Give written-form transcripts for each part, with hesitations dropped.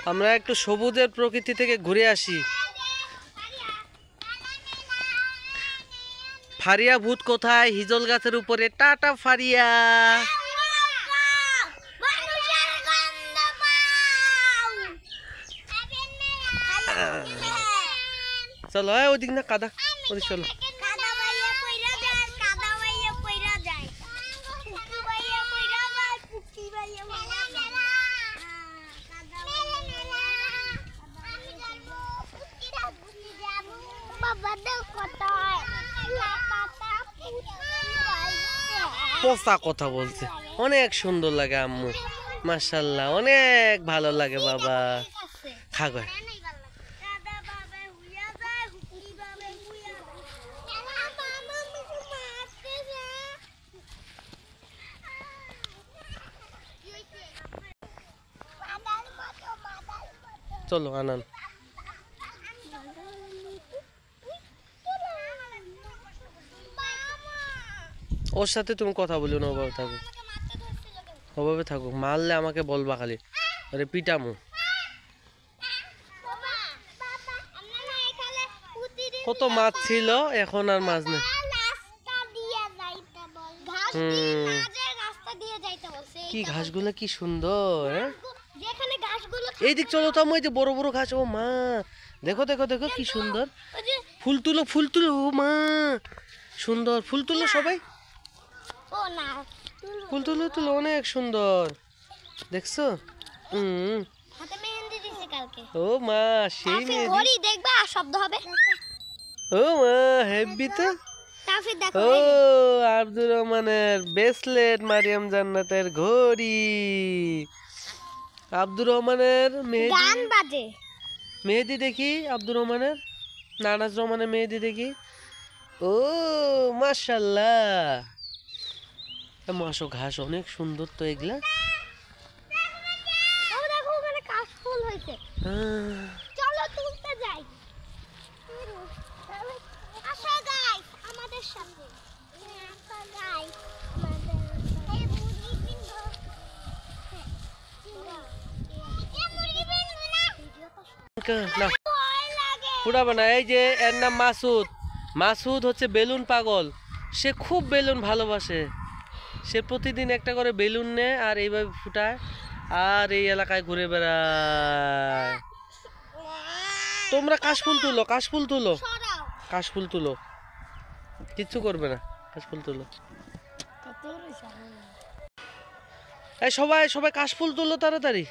আমরা একটু সবুজের প্রকৃতি থেকে ঘুরে আসি। ফারিয়া ভূত কোথায়? হিজল গাছের উপরে। টাটা ফারিয়া। চলো ওদিক না, কাদা, ওদিক চলো। পোষা কথা বলছে, অনেক সুন্দর লাগে আম্মু, মাশাআল্লাহ অনেক ভালো লাগে বাবা। খাগো চলো আনান। ওর সাথে তুমি কথা বলিও না, ওভাবে থাকো, ওভাবে থাকো। মারলে আমাকে বলবা খালি, আরে পিটামু। কত মাছ ছিল, এখন আর মাছ নেই। কি ঘাসগুলো কি সুন্দর। এইদিক চলো তো, ওই যে বড় বড় ঘাস। ও মা, দেখো দেখো দেখো কি সুন্দর। ফুল তুলো, ফুল তুলো। ও মা, সুন্দর ফুল তুলো সবাই। ফুল তুলো তুলো, অনেক সুন্দর দেখছো। ও মা, সেই দেখবা শব্দ হবে। ও মা, হেভি তো। ও আব্দুর রহমানের ব্রেসলেট, মারিয়াম জান্নাতের ঘড়ি, আব্দুর রহমানের মেহেদি। মেহেদি দেখি আব্দুর রহমানের, নানাজ রহমানের মেহেদি দেখি। ও মাশাআল্লাহ, মাসো ঘাস অনেক সুন্দর তো এগুলা। চলো তুলতে যাই। আসো গাইস আমাদের সাথে। পুরাবে না। এই যে এর নাম মাসুদ। মাসুদ হচ্ছে বেলুন পাগল। সে খুব বেলুন ভালোবাসে। সে প্রতিদিন একটা করে বেলুন নেয় আর এইভাবে ফুটায় আর এই এলাকায় ঘুরে বেড়ায়। তোমরা কাশফুল তুলো, কাশফুল তুলো, কাশফুল তুলো, কিচ্ছু করবে না, কাশফুল তুলো। এই সবাই সবাই কাশফুল তুলো তাড়াতাড়ি।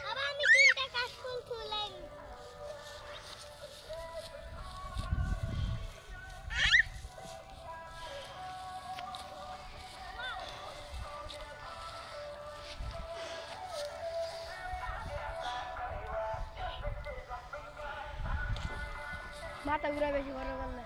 মাথা ঘুরা বেশি বড় করলে